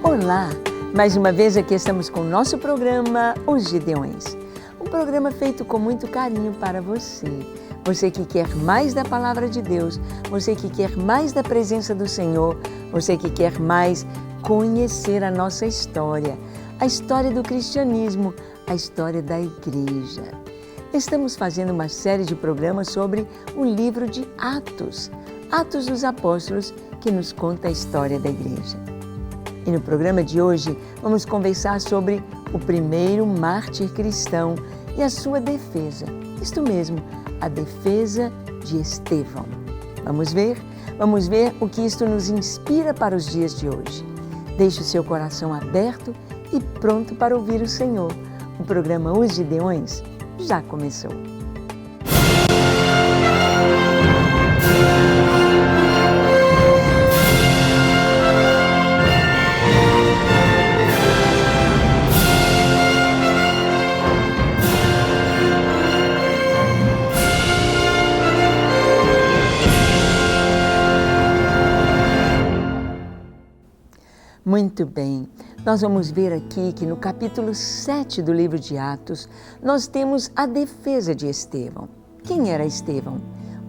Olá! Mais uma vez aqui estamos com o nosso programa Os Gideões. Um programa feito com muito carinho para você. Você que quer mais da Palavra de Deus, você que quer mais da presença do Senhor, você que quer mais conhecer a nossa história, a história do cristianismo, a história da igreja. Estamos fazendo uma série de programas sobre o livro de Atos, Atos dos Apóstolos, que nos conta a história da igreja. E no programa de hoje vamos conversar sobre o primeiro mártir cristão e a sua defesa. Isto mesmo, a defesa de Estevão. Vamos ver o que isto nos inspira para os dias de hoje. Deixe o seu coração aberto e pronto para ouvir o Senhor. O programa Os Gideões já começou. Muito bem, nós vamos ver aqui que no capítulo 7 do livro de Atos, nós temos a defesa de Estevão. Quem era Estevão?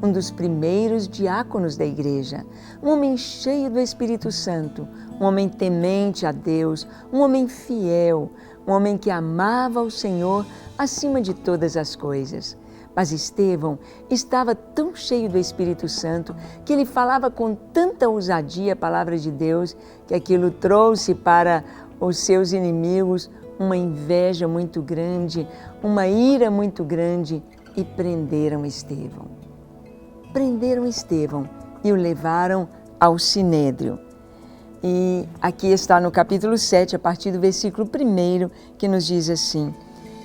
Um dos primeiros diáconos da igreja, um homem cheio do Espírito Santo, um homem temente a Deus, um homem fiel, um homem que amava o Senhor acima de todas as coisas. Mas Estevão estava tão cheio do Espírito Santo que ele falava com tanta ousadia a palavra de Deus que aquilo trouxe para os seus inimigos uma inveja muito grande, uma ira muito grande e prenderam Estevão. Prenderam Estevão e o levaram ao Sinédrio. E aqui está no capítulo 7, a partir do versículo 1, que nos diz assim: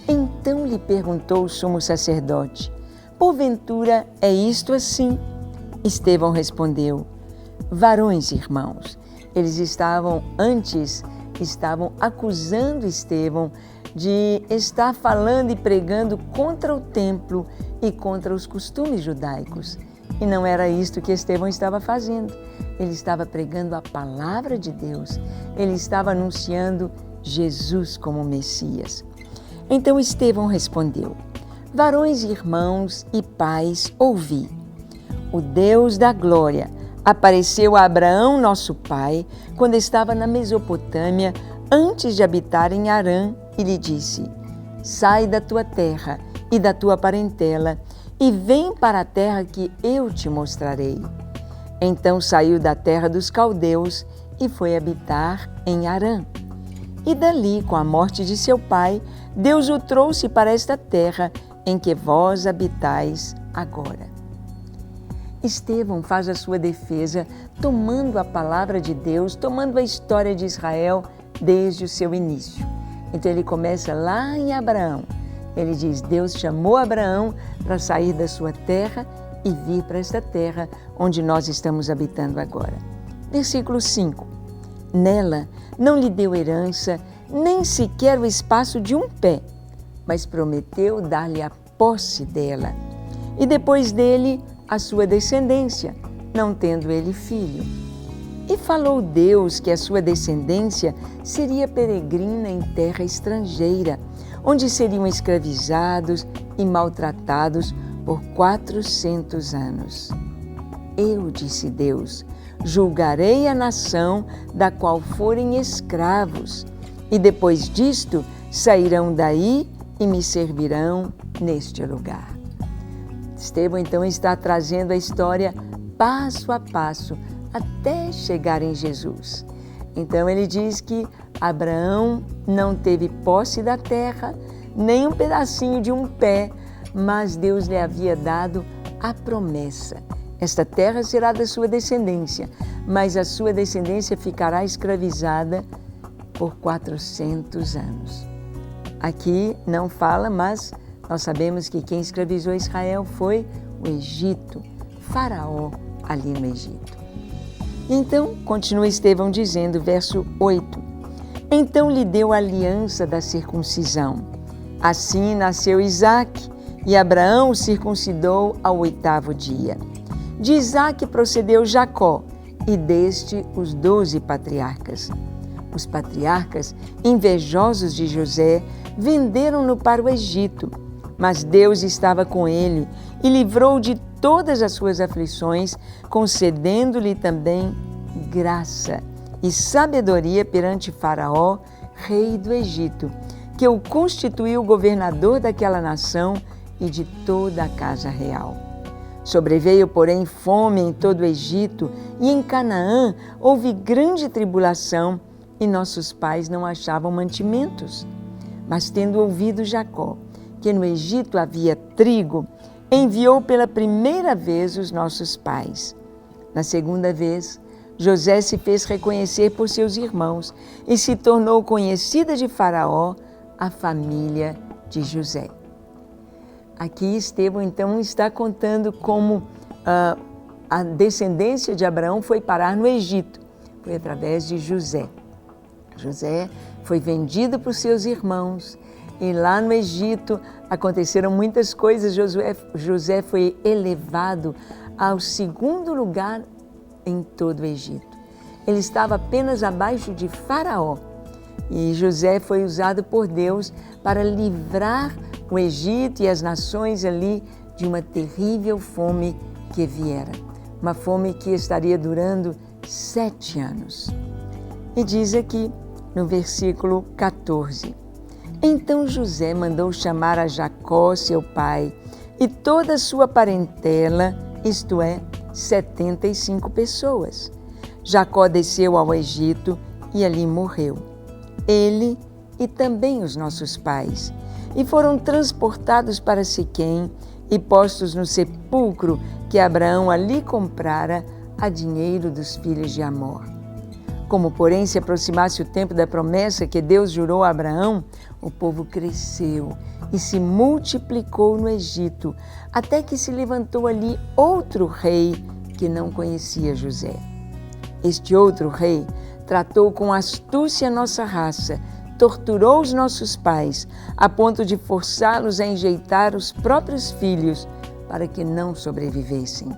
Então lhe perguntou o sumo sacerdote: Porventura é isto assim? Estevão respondeu: Varões, irmãos. Eles estavam acusando Estevão de estar falando e pregando contra o templo e contra os costumes judaicos. E não era isto que Estevão estava fazendo. Ele estava pregando a palavra de Deus. Ele estava anunciando Jesus como Messias. Então Estevão respondeu: Varões, irmãos e pais, ouvi. O Deus da glória apareceu a Abraão, nosso pai, quando estava na Mesopotâmia, antes de habitar em Harã, e lhe disse: Sai da tua terra e da tua parentela e vem para a terra que eu te mostrarei. Então saiu da terra dos caldeus e foi habitar em Harã. E dali, com a morte de seu pai, Deus o trouxe para esta terra em que vós habitais agora. Estevão faz a sua defesa tomando a palavra de Deus, tomando a história de Israel desde o seu início. Então ele começa lá em Abraão. Ele diz: Deus chamou Abraão para sair da sua terra e vir para esta terra onde nós estamos habitando agora. Versículo 5. Nela não lhe deu herança, nem sequer o espaço de um pé, mas prometeu dar-lhe a posse dela. E depois dele, a sua descendência, não tendo ele filho. E falou Deus que a sua descendência seria peregrina em terra estrangeira, onde seriam escravizados e maltratados por 400 anos. Eu, disse Deus, julgarei a nação da qual forem escravos, e depois disto sairão daí e me servirão neste lugar. Estevão então está trazendo a história passo a passo até chegar em Jesus. Então ele diz que Abraão não teve posse da terra, nem um pedacinho de um pé, mas Deus lhe havia dado a promessa. Esta terra será da sua descendência, mas a sua descendência ficará escravizada por 400 anos. Aqui não fala, mas nós sabemos que quem escravizou Israel foi o Egito, Faraó ali no Egito. Então, continua Estevão dizendo, verso 8, Então lhe deu a aliança da circuncisão. Assim nasceu Isaque, e Abraão o circuncidou ao 8º dia. De Isaque procedeu Jacó, e deste os 12 patriarcas. Os patriarcas, invejosos de José, venderam-no para o Egito, mas Deus estava com ele e livrou de todas as suas aflições, concedendo-lhe também graça e sabedoria perante Faraó, rei do Egito, que o constituiu governador daquela nação e de toda a casa real. Sobreveio, porém, fome em todo o Egito, e em Canaã houve grande tribulação, e nossos pais não achavam mantimentos. Mas tendo ouvido Jacó que no Egito havia trigo, enviou pela primeira vez os nossos pais. Na segunda vez, José se fez reconhecer por seus irmãos e se tornou conhecida de Faraó a família de José. Aqui Estevão, então, está contando como a descendência de Abraão foi parar no Egito. Foi através de José. José foi vendido por seus irmãos e lá no Egito aconteceram muitas coisas. José foi elevado ao segundo lugar em todo o Egito. Ele estava apenas abaixo de Faraó e José foi usado por Deus para livrar o Egito e as nações ali de uma terrível fome que viera. Uma fome que estaria durando 7 anos. E diz aqui no versículo 14: Então José mandou chamar a Jacó, seu pai, e toda a sua parentela, isto é, 75 pessoas. Jacó desceu ao Egito e ali morreu. Ele e também os nossos pais, e foram transportados para Siquém e postos no sepulcro que Abraão ali comprara a dinheiro dos filhos de Amor. Como, porém, se aproximasse o tempo da promessa que Deus jurou a Abraão, o povo cresceu e se multiplicou no Egito, até que se levantou ali outro rei que não conhecia José. Este outro rei tratou com astúcia nossa raça, torturou os nossos pais, a ponto de forçá-los a enjeitar os próprios filhos para que não sobrevivessem.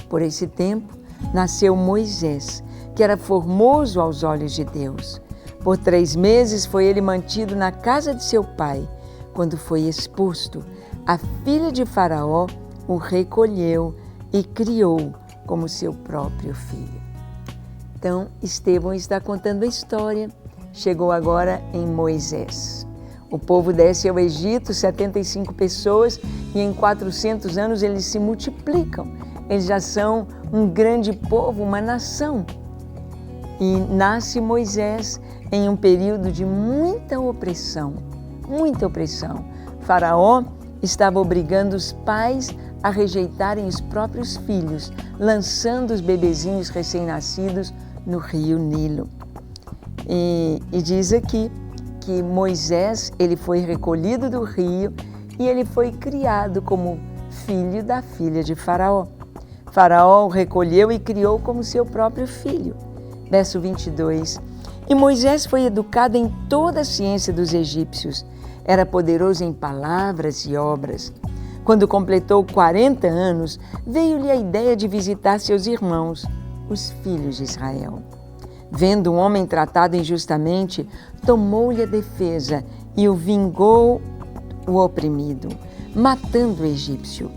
Por esse tempo, nasceu Moisés, que era formoso aos olhos de Deus. Por 3 meses foi ele mantido na casa de seu pai. Quando foi exposto, a filha de Faraó o recolheu e criou como seu próprio filho. Então, Estevão está contando a história. Chegou agora em Moisés. O povo desce ao Egito, 75 pessoas, e em 400 anos eles se multiplicam. Eles já são um grande povo, uma nação. E nasce Moisés em um período de muita opressão, muita opressão. Faraó estava obrigando os pais a rejeitarem os próprios filhos, lançando os bebezinhos recém-nascidos no rio Nilo. E diz aqui que Moisés, ele foi recolhido do rio e ele foi criado como filho da filha de Faraó. Faraó o recolheu e criou como seu próprio filho. Verso 22. E Moisés foi educado em toda a ciência dos egípcios. Era poderoso em palavras e obras. Quando completou 40 anos, veio-lhe a ideia de visitar seus irmãos, os filhos de Israel. Vendo um homem tratado injustamente, tomou-lhe a defesa e o vingou o oprimido, matando o egípcio.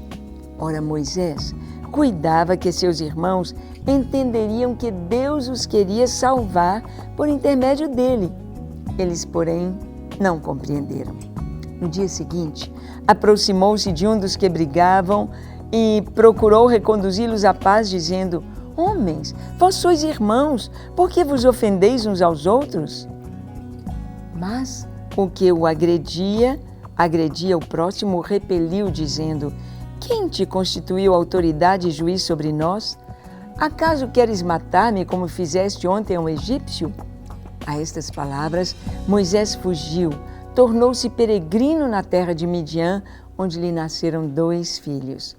Ora, Moisés cuidava que seus irmãos entenderiam que Deus os queria salvar por intermédio dele. Eles, porém, não compreenderam. No dia seguinte, aproximou-se de um dos que brigavam e procurou reconduzi-los à paz, dizendo: Homens, vós sois irmãos, por que vos ofendeis uns aos outros? Mas o que o agredia o próximo, repeliu, dizendo: Quem te constituiu autoridade e juiz sobre nós? Acaso queres matar-me como fizeste ontem ao egípcio? A estas palavras, Moisés fugiu, tornou-se peregrino na terra de Midian, onde lhe nasceram 2 filhos.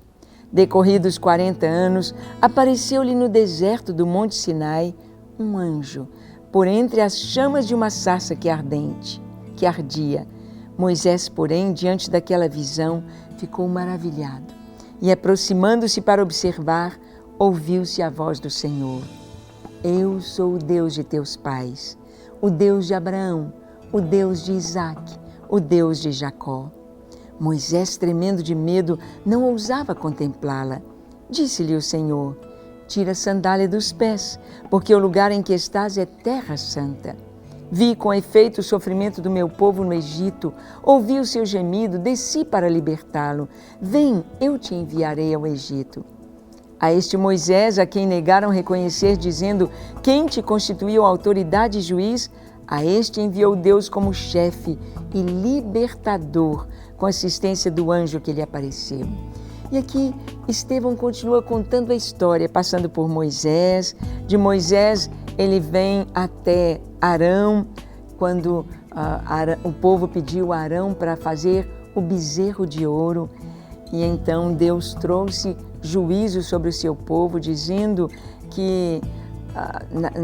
Decorridos 40 anos, apareceu-lhe no deserto do Monte Sinai um anjo, por entre as chamas de uma sarça que ardia. Moisés, porém, diante daquela visão, ficou maravilhado. E, aproximando-se para observar, ouviu-se a voz do Senhor: Eu sou o Deus de teus pais, o Deus de Abraão, o Deus de Isaque, o Deus de Jacó. Moisés, tremendo de medo, não ousava contemplá-la. Disse-lhe o Senhor: tira a sandália dos pés, porque o lugar em que estás é terra santa. Vi com efeito o sofrimento do meu povo no Egito, ouvi o seu gemido, desci para libertá-lo. Vem, eu te enviarei ao Egito. A este Moisés, a quem negaram reconhecer, dizendo: quem te constituiu autoridade e juiz? A este enviou Deus como chefe e libertador, com assistência do anjo que lhe apareceu. E aqui Estevão continua contando a história, passando por Moisés. De Moisés ele vem até Arão, quando o povo pediu a Arão para fazer o bezerro de ouro. E então Deus trouxe juízo sobre o seu povo, dizendo que,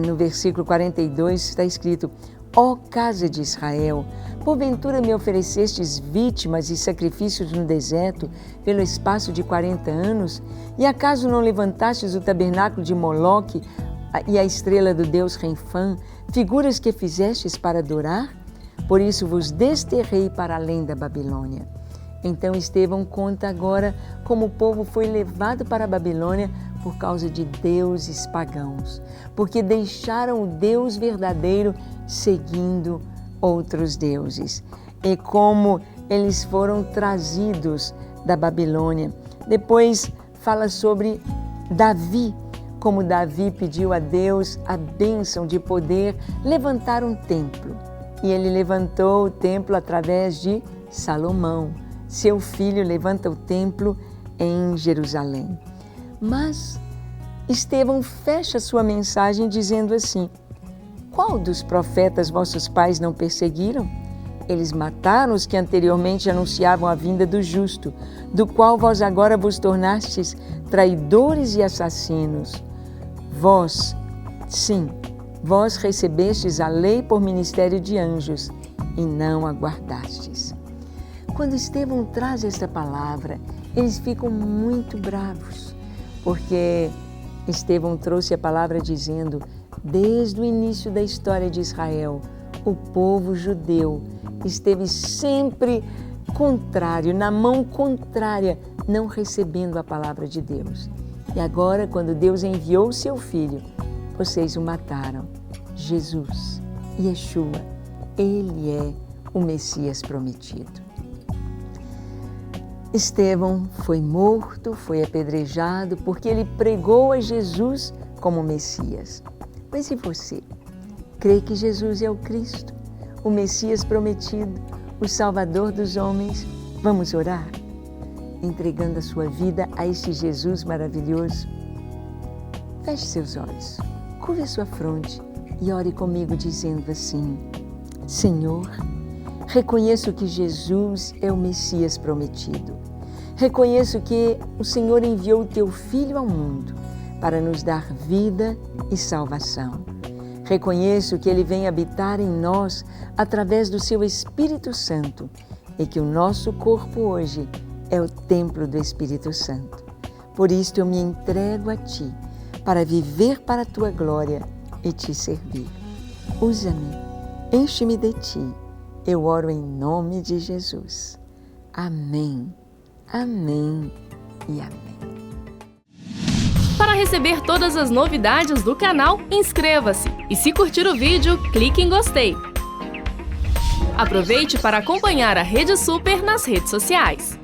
no versículo 42 está escrito: ó casa de Israel, porventura me oferecestes vítimas e sacrifícios no deserto pelo espaço de 40 anos? E acaso não levantastes o tabernáculo de Moloque e a estrela do deus Renfã, figuras que fizestes para adorar? Por isso vos desterrei para além da Babilônia. Então Estevão conta agora como o povo foi levado para a Babilônia por causa de deuses pagãos, porque deixaram o Deus verdadeiro seguindo outros deuses. E como eles foram trazidos da Babilônia. Depois fala sobre Davi, como Davi pediu a Deus a bênção de poder levantar um templo. E ele levantou o templo através de Salomão. Seu filho levanta o templo em Jerusalém. Mas Estevão fecha sua mensagem dizendo assim: qual dos profetas vossos pais não perseguiram? Eles mataram os que anteriormente anunciavam a vinda do justo, do qual vós agora vos tornastes traidores e assassinos. Vós, sim, vós recebestes a lei por ministério de anjos e não a guardastes. Quando Estevão traz esta palavra, eles ficam muito bravos, porque Estevão trouxe a palavra dizendo: desde o início da história de Israel, o povo judeu esteve sempre contrário, na mão contrária, não recebendo a palavra de Deus. E agora, quando Deus enviou o seu filho, vocês o mataram. Jesus, Yeshua, ele é o Messias prometido. Estevão foi morto, foi apedrejado, porque ele pregou a Jesus como Messias. Mas e você? Crê que Jesus é o Cristo, o Messias prometido, o Salvador dos homens? Vamos orar? Entregando a sua vida a este Jesus maravilhoso. Feche seus olhos, curve a sua fronte e ore comigo dizendo assim: Senhor, reconheço que Jesus é o Messias prometido. Reconheço que o Senhor enviou o Teu Filho ao mundo para nos dar vida e salvação. Reconheço que Ele vem habitar em nós através do Seu Espírito Santo e que o nosso corpo hoje é o templo do Espírito Santo. Por isto eu me entrego a Ti para viver para a Tua glória e Te servir. Usa-me, enche-me de Ti. Eu oro em nome de Jesus. Amém, amém e amém. Para receber todas as novidades do canal, inscreva-se e, se curtir o vídeo, clique em gostei. Aproveite para acompanhar a Rede Super nas redes sociais.